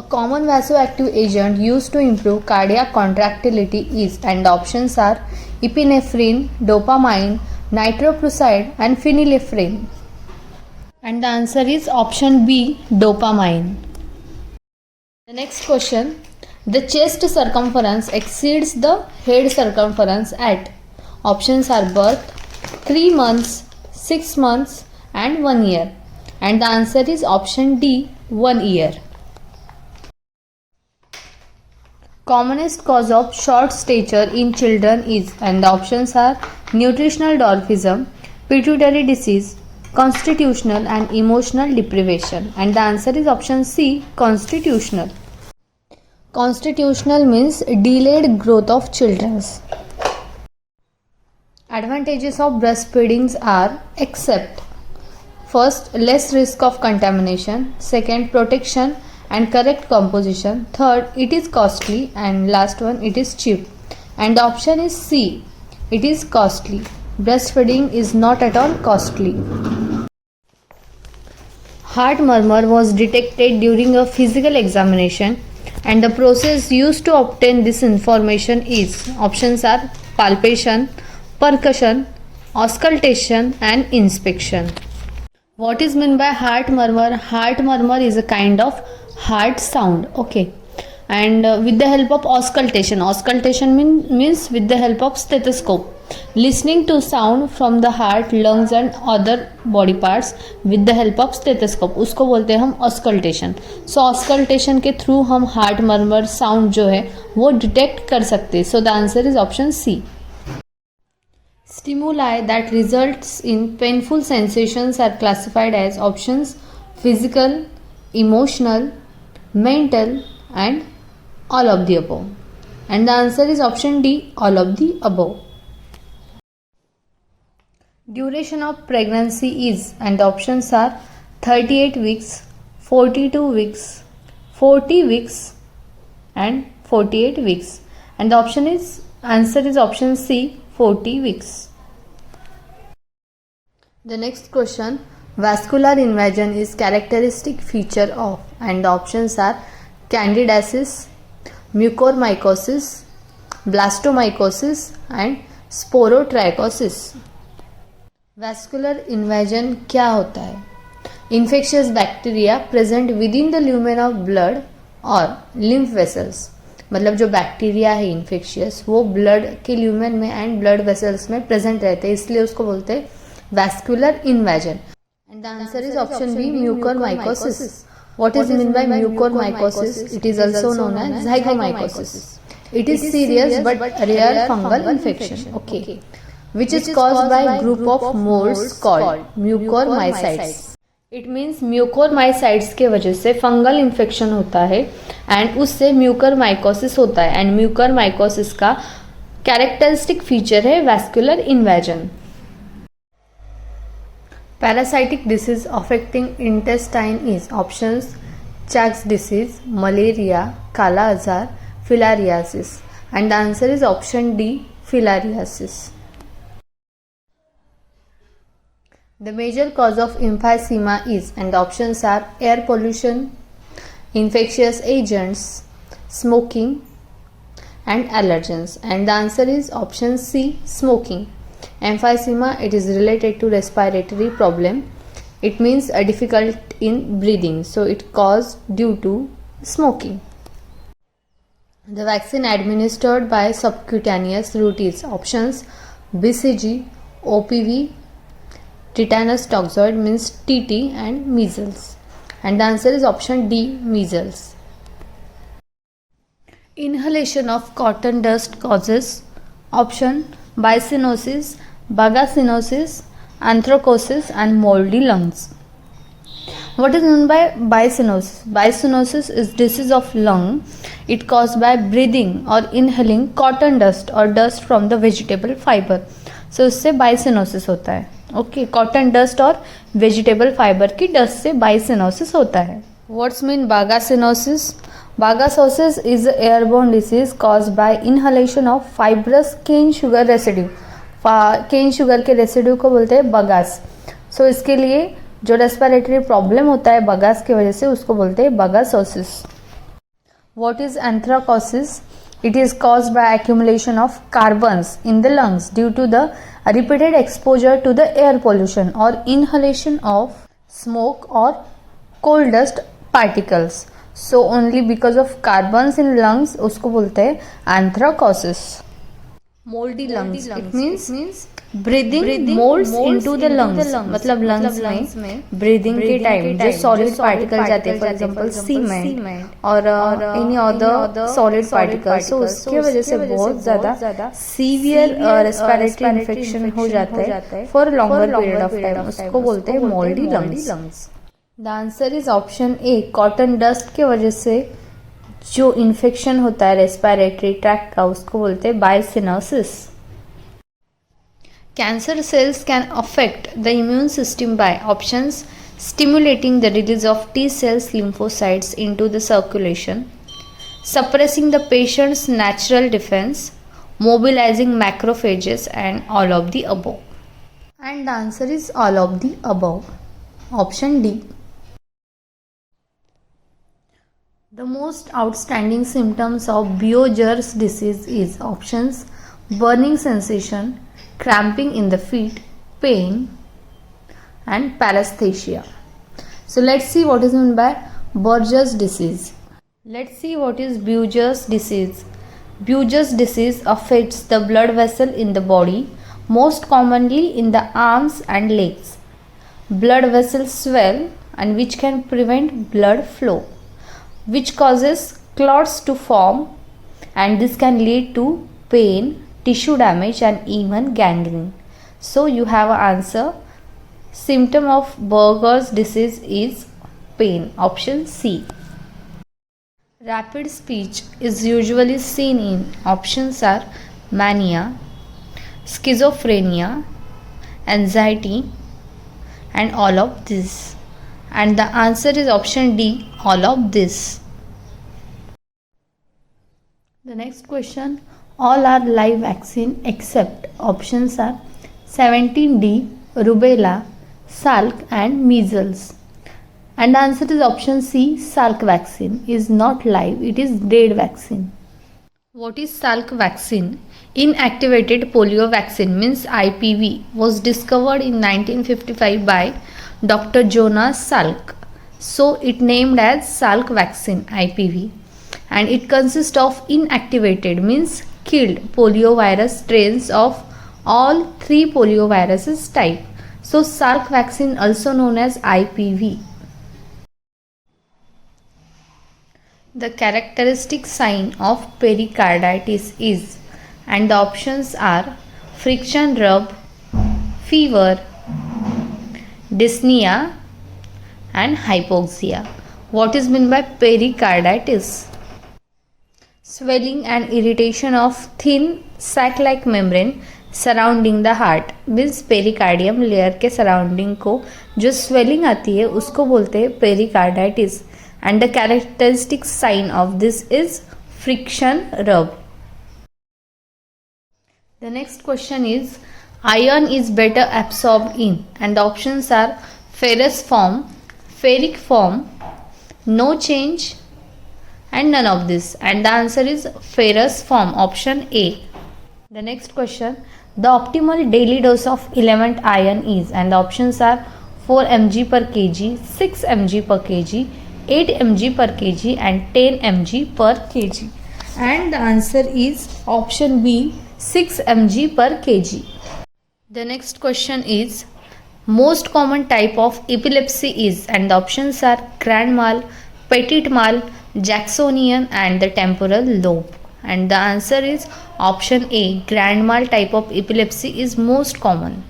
common vasoactive agent used to improve cardiac contractility is, and the options are epinephrine, dopamine, nitroprusside and phenylephrine. And the answer is option B, dopamine. The next question, the chest circumference exceeds the head circumference at, options are birth, 3 months, 6 months and 1 year. And the answer is option D, 1 year. Commonest cause of short stature in children is, and the options are nutritional dwarfism, pituitary disease, constitutional and emotional deprivation. And the answer is option C, constitutional. Constitutional means delayed growth of children. Advantages of breastfeeding are except first, less risk of contamination, second, protection and correct composition, third, it is costly, and last one, it is cheap. And the option is C, it is costly. Breastfeeding is not at all costly. Heart murmur was detected during a physical examination, and the process used to obtain this information is, options are palpation, percussion, auscultation and inspection. What is meant by heart murmur? Heart murmur is a kind of heart sound, okay, and with the help of auscultation. Auscultation means with the help of stethoscope, listening to sound from the heart, lungs and other body parts with the help of stethoscope, उसको बोलते हैं हम auscultation. So auscultation के through हम heart murmur sound जो है वो detect कर सकते हैं. So the answer is option C. Stimuli that results in painful sensations are classified as, options physical, emotional, mental and all of the above. And the answer is option D, all of the above. Duration of pregnancy is, and the options are 38 weeks, 42 weeks, 40 weeks and 48 weeks. And the answer is option C, 40 weeks. The next question, vascular invasion is characteristic feature of, and the options are candidiasis, mucormycosis, blastomycosis and sporotrichosis. Vascular invasion क्या होता है? Infectious bacteria present within the lumen of blood or lymph vessels. मतलब जो bacteria है infectious वो blood के lumen में and blood vessels में प्रेजेंट रहते हैं, इसलिए उसको बोलते हैं vascular invasion. And the answer is option B, mucormycosis. What is mean by mucormycosis? It is also known as zygomacosis. It is serious but rare fungal infection, okay, which is caused by group of molds called mucormycetes. It means mucormycetes के वजह से fungal infection होता है and उससे mucormycosis होता है. And mucormycosis का characteristic feature है vascular invasion. Parasitic disease affecting intestine is, options checks disease, malaria, काला आजार, filariasis. And the answer is option D, filariasis. The major cause of emphysema is, and the options are air pollution, infectious agents, smoking and allergens. And the answer is option C, smoking. Emphysema, it is related to respiratory problem. It means a difficult in breathing, so it caused due to smoking. The vaccine administered by subcutaneous route is, options BCG, OPV, tetanus toxoid means TT and measles. And the answer is option D, measles. Inhalation of cotton dust causes, option biocinosis, bagassinosis, anthracosis and moldy lungs. What is meant by biocinosis? Biocinosis is disease of lung. It caused by breathing or inhaling cotton dust or dust from the vegetable fiber. So इससे byssinosis होता है. Okay, cotton dust और vegetable fibre की dust से byssinosis होता है. What's mean bagassosis? Bagassosis is airborne disease caused by inhalation of fibrous cane sugar residue. Cane sugar के residue को बोलते हैं बगास. सो इसके लिए जो रेस्पिरेटरी प्रॉब्लम होता है बगास की वजह से उसको बोलते हैं बगासोसिस. What is anthracosis? It is caused by accumulation of carbons in the lungs due to the repeated exposure to the air pollution or inhalation of smoke or coal dust particles. So only because of carbons in lungs उसको बोलते हैं anthracosis. Moldy lungs. It means breathing molds into the lungs. मतलब lungs में breathing के time जो solid particle जाते हैं, for example cement और any other solid particles, so उसके वजह से बहुत ज़्यादा severe respiratory infection हो जाता है for a longer period of time. उसको बोलते हैं moldy lungs. The answer is option A. Cotton dust के वजह से जो इन्फेक्शन होता है रेस्पिरेटरी ट्रैक्ट का उसको बोलते हैं byssinosis. Cancer cells can affect the immune system by options stimulating the release of T cells lymphocytes into the circulation, suppressing the patient's natural defense, mobilizing macrophages, and all of the above. And the answer is all of the above. Option D. The most outstanding symptoms of Buerger's disease is options burning sensation, cramping in the feet, pain, and paresthesia. So let's see what is meant by Buerger's disease. Let's see what is Buerger's disease. Buerger's disease affects the blood vessel in the body, most commonly in the arms and legs. Blood vessels swell and which can prevent blood flow, which causes clots to form, and this can lead to pain, tissue damage, and even gangrene. So you have an answer. Symptom of Buerger's disease is pain. Option C. Rapid speech is usually seen in options are mania, schizophrenia, anxiety, and all of this. And the answer is option D, all of this. The next question, all are live vaccine except options are 17D, rubella, Salk, and measles. And the answer is option C, Salk vaccine is not live, it is dead vaccine. What is Salk vaccine? Inactivated polio vaccine means IPV was discovered in 1955 by Dr. Jonas Salk. So it named as Salk vaccine IPV, and it consists of inactivated means killed poliovirus strains of all 3 polioviruses type. So Salk vaccine also known as IPV. The characteristic sign of pericarditis is, and the options are friction rub, fever, dyspnea, and hypoxia. What is meant by pericarditis? Swelling and irritation of thin sac-like membrane surrounding the heart means pericardium layer के surrounding को जो swelling आती है उसको बोलते हैं pericarditis, and the characteristic sign of this is friction rub. The next question is iron is better absorbed in, and the options are ferrous form, ferric form, no change, and none of this. And the answer is ferrous form, option A. The next question, the optimal daily dose of element iron is, and the options are 4 mg per kg, 6 mg per kg, 8 mg per kg, and 10 mg per kg. And the answer is option B, 6 mg per kg. The next question is most common type of epilepsy is, and the options are grand mal, petit mal, Jacksonian, and the temporal lobe. And the answer is option A, grand mal type of epilepsy is most common.